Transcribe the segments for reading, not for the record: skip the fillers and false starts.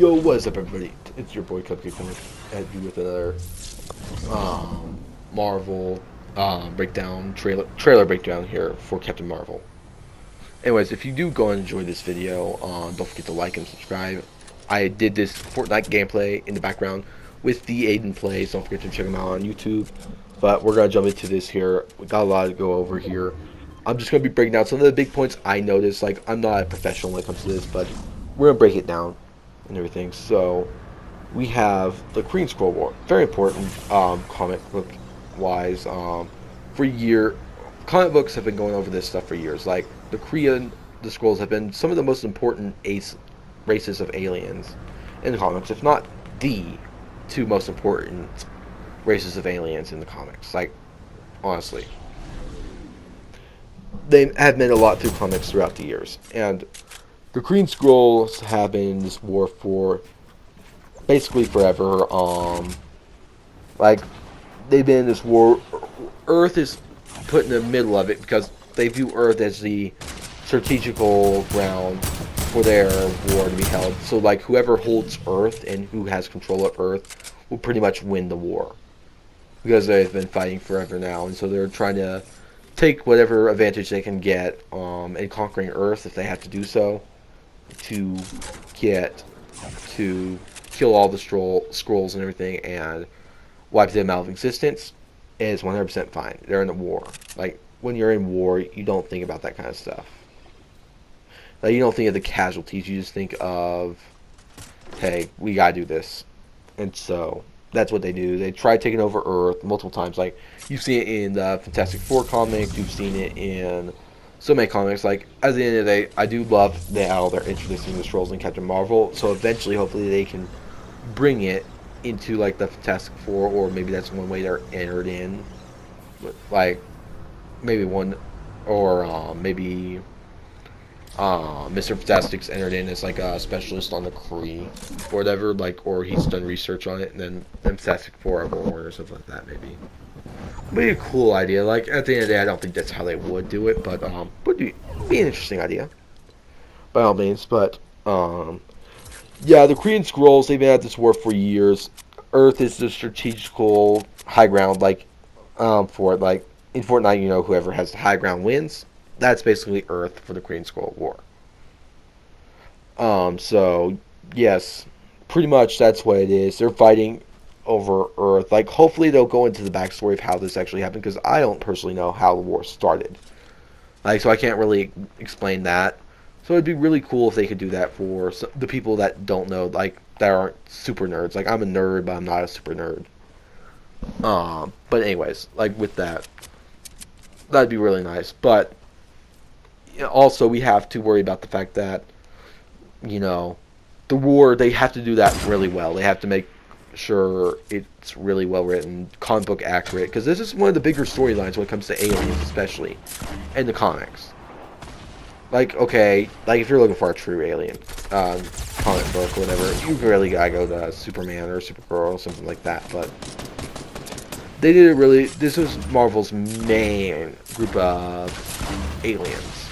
Yo, what's up, everybody? It's your boy Cupcake coming at you with another Marvel breakdown trailer breakdown here for Captain Marvel. Anyways, if you do go and enjoy this video, don't forget to like and subscribe. I did this Fortnite gameplay in the background with the Aiden plays. Don't forget to check them out on YouTube. But we're gonna jump into this here. We got a lot to go over here. I'm just gonna be breaking down some of the big points I noticed. Like, I'm not a professional when it comes to this, but we're gonna break it down and everything. So we have the Kree Skrull War, very important comic book wise. Comic books have been going over this stuff for years. Like, the Kree and the Skrulls have been some of the most important races of aliens in the comics, if not the two most important races of aliens in the comics. Like, honestly, they have meant a lot through comics throughout the years, and the Kree Skrulls have been in this war for basically forever. Like, they've been in this war. Earth is put in the middle of it because they view Earth as the strategical ground for their war to be held. So, like, whoever holds Earth and who has control of Earth will pretty much win the war because they've been fighting forever now, and so they're trying to take whatever advantage they can get in conquering Earth if they have to do so, to kill all the Skrulls and everything and wipe them out of existence. Is 100% fine. They're in a war. Like, when you're in war, you don't think about that kind of stuff. Like, you don't think of the casualties. You just think of, hey, we gotta do this. And so that's what they do. They try taking over Earth multiple times. Like, you've seen it in the Fantastic Four comics. You've seen it in so many comics. Like, at the end of the day, I do love how they're introducing the Skrulls in Captain Marvel. So eventually, hopefully, they can bring it into, like, the Fantastic Four, or maybe that's one way they're entered in. Like, maybe one, or maybe Mr. Fantastic's entered in as, like, a specialist on the Kree or whatever, like, or he's done research on it, and then Fantastic Four are born or something like that, maybe. Be a cool idea. Like, at the end of the day, I don't think that's how they would do it, but would be an interesting idea by all means. But yeah, the Kree and Skrulls, they've been at this war for years. Earth is the strategical high ground, like, for it. Like, in Fortnite, you know, whoever has the high ground wins. That's basically Earth for the Kree and Skrull war. So, yes, pretty much that's what it is. They're fighting over Earth. Like, hopefully they'll go into the backstory of how this actually happened, because I don't personally know how the war started. Like, so I can't really explain that. So it'd be really cool if they could do that for the people that don't know, like, that aren't super nerds. Like, I'm a nerd, but I'm not a super nerd. But anyways, like, with that, that'd be really nice. But also, we have to worry about the fact that, you know, the war, they have to do that really well. They have to make sure it's really well written, comic book accurate, because this is one of the bigger storylines when it comes to aliens, especially in the comics. Like, okay, like, if you're looking for a true alien comic book or whatever, you really gotta go to Superman or Supergirl or something like that. But they did it really. This was Marvel's main group of aliens,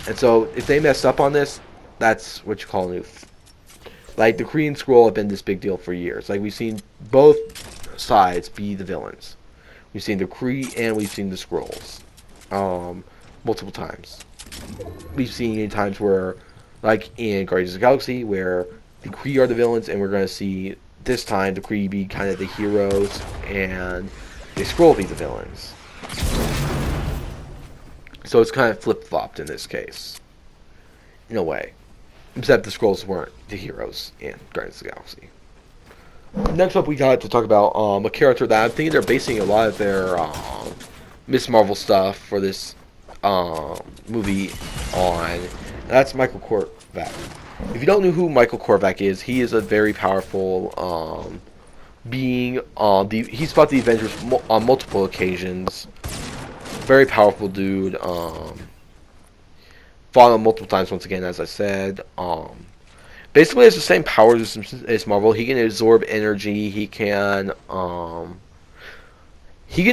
and so if they messed up on this, that's what you call a noof. Like, the Kree and Skrull have been this big deal for years. Like, we've seen both sides be the villains. We've seen the Kree and we've seen the Skrulls multiple times. We've seen times where, like in Guardians of the Galaxy, where the Kree are the villains, and we're going to see this time the Kree be kind of the heroes and the Skrull be the villains. So it's kind of flip-flopped in this case, in a way. Except the Skrulls weren't the heroes in Guardians of the Galaxy. Next up, we got to talk about a character that I'm thinking they're basing a lot of their Miss Marvel stuff for this movie on. And that's Michael Korvac. If you don't know who Michael Korvac is, he is a very powerful being. He's fought the Avengers on multiple occasions. Very powerful dude. Fought on multiple times, once again, as I said. Basically has the same powers as Marvel. He can absorb energy. He can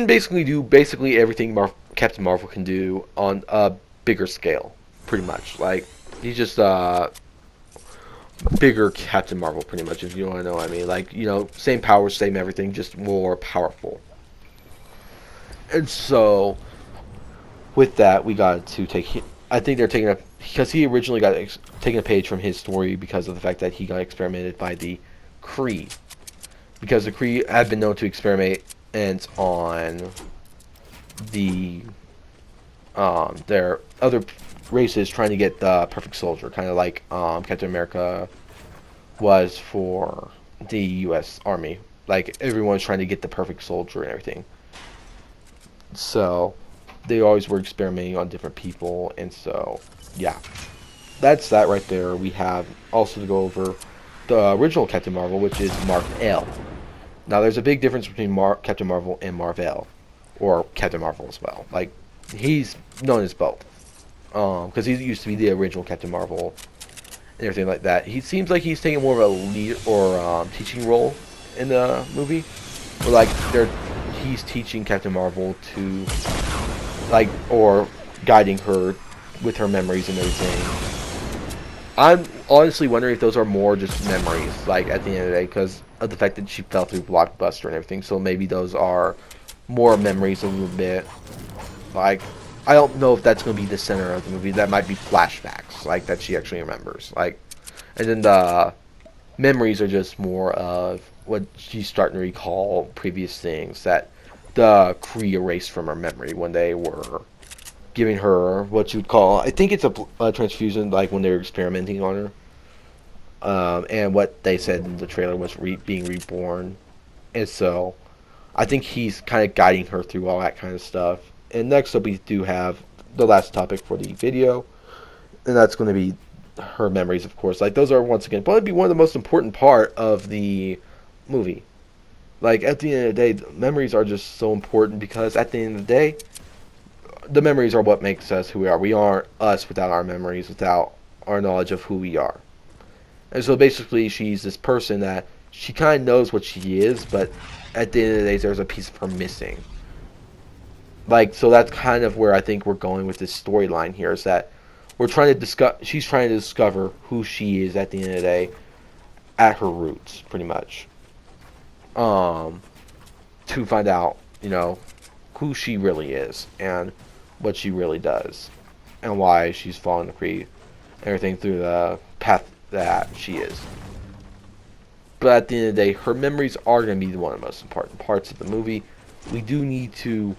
basically do everything Captain Marvel can do on a bigger scale, pretty much. Like, he's just bigger Captain Marvel, pretty much, if you want to know what I mean. Like, same powers, same everything, just more powerful. And so, with that, we got to take. I think they're taking a because he originally got taking a page from his story because of the fact that he got experimented by the Kree, because the Kree have been known to experiment on the their other races trying to get the perfect soldier, kind of like Captain America was for the U.S. Army. Like everyone's trying to get the perfect soldier and everything. So they always were experimenting on different people, and so yeah, that's that right there. We have also to go over the original Captain Marvel, which is Marvel. Now there's a big difference between Captain Marvel and Marvel, or Captain Marvel as well. Like he's known as both, because he used to be the original Captain Marvel and everything like that. He seems like he's taking more of a lead or teaching role in the movie, where like he's teaching Captain Marvel to or guiding her with her memories and everything. I'm honestly wondering if those are more just memories, like at the end of the day, because of the fact that she fell through Blockbuster and everything. So maybe those are more memories a little bit. Like, I don't know if that's going to be the center of the movie. That might be flashbacks, like that she actually remembers. Like, and then the memories are just more of what she's starting to recall previous things that the Kree erased from her memory when they were giving her what you would call, I think it's a transfusion, like when they were experimenting on her. And what they said in the trailer was being reborn. And so I think he's kind of guiding her through all that kind of stuff. And next up we do have the last topic for the video, and that's going to be her memories, of course. Like, those are, once again, probably one of the most important part of the movie. Like, at the end of the day, the memories are just so important, because at the end of the day, the memories are what makes us who we are. We aren't us without our memories, without our knowledge of who we are. And so basically, she's this person that she kind of knows what she is, but at the end of the day, there's a piece of her missing. Like, so that's kind of where I think we're going with this storyline here, is that we're trying to she's trying to discover who she is at the end of the day, at her roots, pretty much. To find out, who she really is, and what she really does, and why she's following the Kree, everything through the path that she is. But at the end of the day, her memories are going to be one of the most important parts of the movie. We do need to...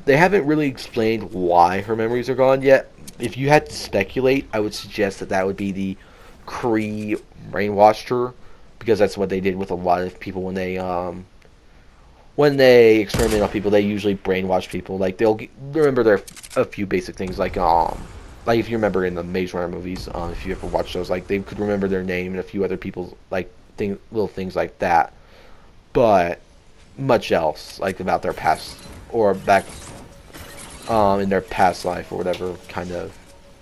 They haven't really explained why her memories are gone yet. If you had to speculate, I would suggest that would be the Kree brainwashed her, because that's what they did with a lot of people when they experiment on people. They usually brainwash people. Like, they'll remember a few basic things, like if you remember in the Maze Runner movies, if you ever watched those, like, they could remember their name and a few other people's, like, little things like that. But much else, like, about their past, or back in their past life or whatever, kind of,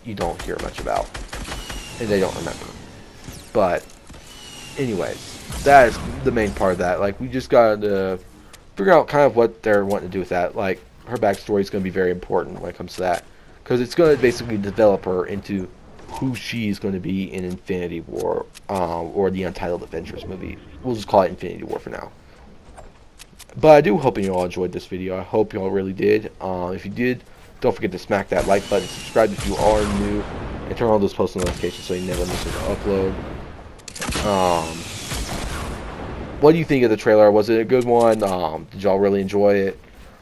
you don't hear much about, and they don't remember. But anyways, that is the main part of that. Like, we just gotta figure out kind of what they're wanting to do with that. Like, her backstory is going to be very important when it comes to that, because it's going to basically develop her into who she's going to be in Infinity War, or the Untitled Adventures movie. We'll just call it Infinity War for now. But I do hope you all enjoyed this video. I hope you all really did. If you did, don't forget to smack that like button, subscribe if you are new, and turn on those post notifications so you never miss an upload. What do you think of the trailer? Was it a good one? Did y'all really enjoy it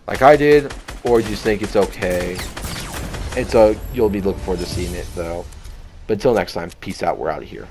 like I did? Or do you think it's okay? And so you'll be looking forward to seeing it, though. But until next time, peace out. We're out of here.